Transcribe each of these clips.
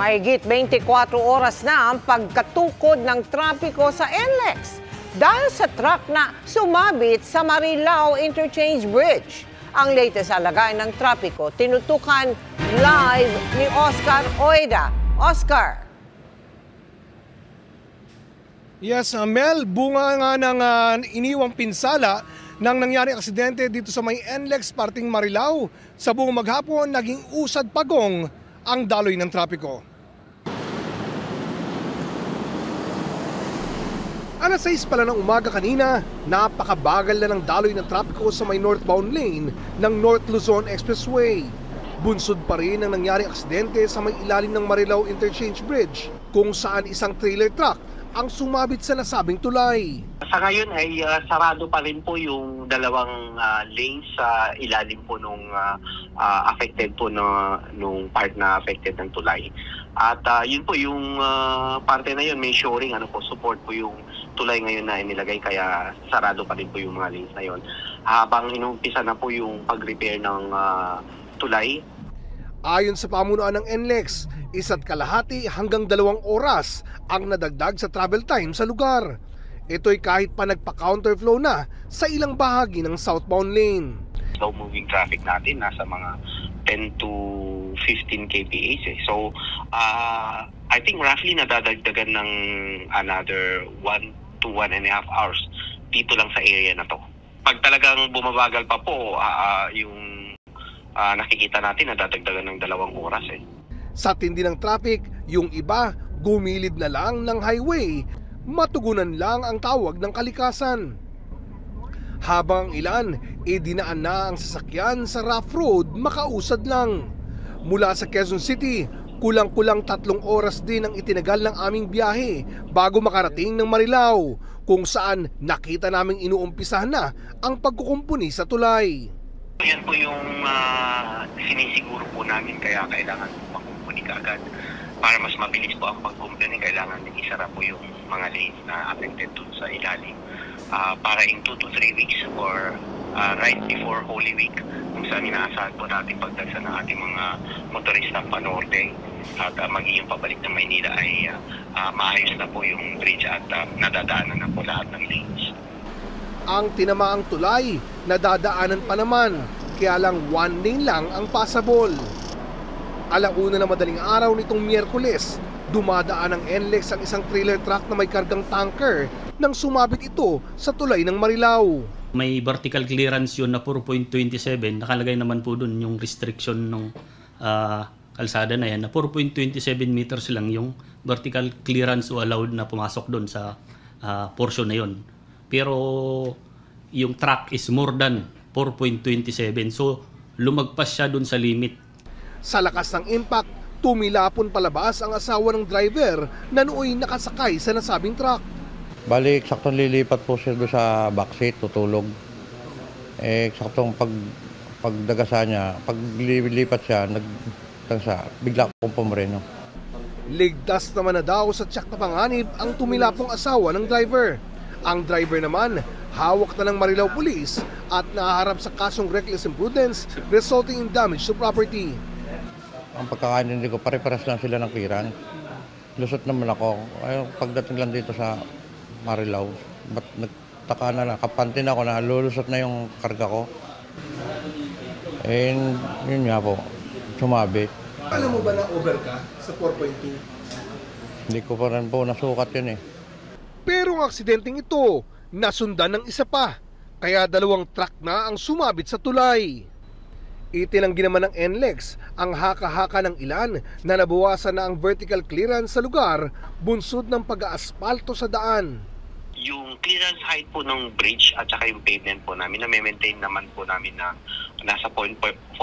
Mahigit 24 oras na ang pagkatukod ng trapiko sa NLEX dahil sa truck na sumabit sa Marilao Interchange Bridge. Ang latest alagay ng trapiko, tinutukan live ni Oscar Oida. Oscar. Yes, Mel, bunga nga ng iniwang pinsala nang nangyari aksidente dito sa may NLEX parting Marilao. Sa buong maghapon, naging usad pagong ang daloy ng trapiko. Alas 6 pala ng umaga kanina, napakabagal na ng daloy ng trapiko sa may northbound lane ng North Luzon Expressway. Bunsod pa rin ang nangyari aksidente sa may ilalim ng Marilao Interchange Bridge kung saan isang trailer truck ang sumabit sa nasabing tulay. Sa ngayon ay sarado pa rin po yung dalawang lanes sa ilalim po nung affected po nung part na affected ng tulay. At yun po yung parte na yun, may shoring, support po yung tulay ngayon na inilagay, kaya sarado pa rin po yung mga lanes na yun. Habang inumpisa na po yung pag-repair ng tulay. Ayon sa pamunuan ng NLEX, 1.5 hanggang 2 oras ang nadagdag sa travel time sa lugar. Ito'y kahit pa nagpa-counterflow na sa ilang bahagi ng southbound lane. Slow moving traffic natin nasa mga 10 to 15 kph. So, I think roughly nadadagdagan ng another 1 to 1.5 hours dito lang sa area na to. Pag talagang bumabagal pa po, yung nakikita natin nadadagdagan ng 2 oras. Sa tindi ng traffic, yung iba gumilid na lang ng highway, matugunan lang ang tawag ng kalikasan. Habang ilan, dinaan na ang sasakyan sa rough road, makausad lang. Mula sa Quezon City, kulang-kulang 3 oras din ang itinagal ng aming biyahe bago makarating ng Marilao, kung saan nakita naming inuumpisahan na ang pagkukumpuni sa tulay. Yan po yung sinisiguro po namin, kaya kailangan makumpuni kaagad. Para mas mabilis po ang pagkumpuni, kailangan isara po yung mga lanes na affected dun sa ilalim. Para in 2 to 3 weeks or right before Holy Week, kung saan inaasahan po natin pagdagsa ng ating mga motorista panorte at magiging pabalik ng Maynila ay maayos na po yung bridge at nadadaanan na po lahat ng lanes. Ang tinamaang tulay, nadadaanan pa naman, kaya lang 1 lane lang ang passable. Alauna na madaling araw nitong Miyerkules, dumadaan ng NLEX ang isang trailer truck na may kargang tanker nang sumabit ito sa tulay ng Marilao. May vertical clearance yun na 4.27, nakalagay naman po dun yung restriction ng kalsada na yan, na 4.27 meters lang yung vertical clearance o allowed na pumasok dun sa portion na yun. Pero yung truck is more than 4.27, so lumagpas siya dun sa limit. Sa lakas ng impact, tumilapon palabas ang asawa ng driver na nooy nakasakay sa nasabing truck. Bali, eksaktong lilipat po siya doon sa backseat, tutulog. Eksaktong pagdagasa niya, pag lilipat siya, bigla pong pumreno. Ligtas naman na daw sa tiyak na panganib ang tumilapong asawa ng driver. Ang driver naman, hawak na ng Marilao Police at nahaharap sa kasong reckless imprudence resulting in damage to property. Ang pagkakaintindi ko, pare-pares lang sila ng clearance. Lusot naman ako. Pagdating lang dito sa Marilao, ba't nagtaka na lang, kapantin ako na lulusot na yung karga ko. Yun nga po, sumabit. Alam mo ba na over ka sa 4.2? Hindi ko pa rin po nasukat yun Pero ang aksidenteng ito, nasundan ng isa pa, kaya 2 truck na ang sumabit sa tulay. Itinanggi naman ng NLEX ang haka-haka ng ilan na nabawasan na ang vertical clearance sa lugar, bunsod ng pag-aasfalto sa daan. Yung clearance height po ng bridge at saka yung pavement po namin, na-maintain naman po namin na nasa 4.5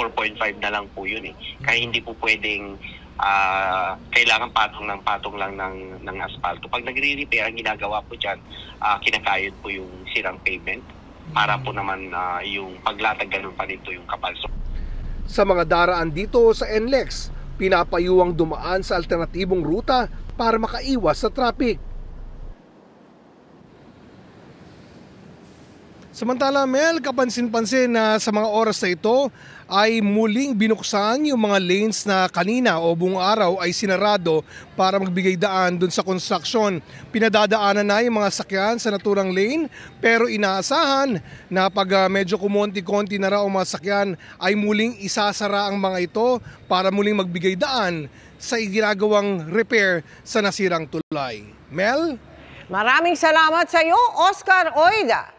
na lang po yun Kaya hindi po pwedeng kailangan patong lang ng asfalto. Pag nagre-repair, ang ginagawa po dyan, kinakayod po yung sirang pavement para po naman yung paglatag ganun pa dito yung kapal. Sa mga daraan dito sa NLEX, pinapayuwang dumaan sa alternatibong ruta para makaiwas sa traffic. Samantala, Mel, kapansin-pansin na sa mga oras na ito ay muling binuksan yung mga lanes na kanina o buong araw ay sinarado para magbigay daan dun sa construction. Pinadadaanan na yung mga sakyan sa naturang lane pero inaasahan na pag medyo kumonti-konti na raw ang mga sakyan ay muling isasara ang mga ito para muling magbigay daan sa ginagawang repair sa nasirang tulay. Mel? Maraming salamat sa iyo, Oscar Oida.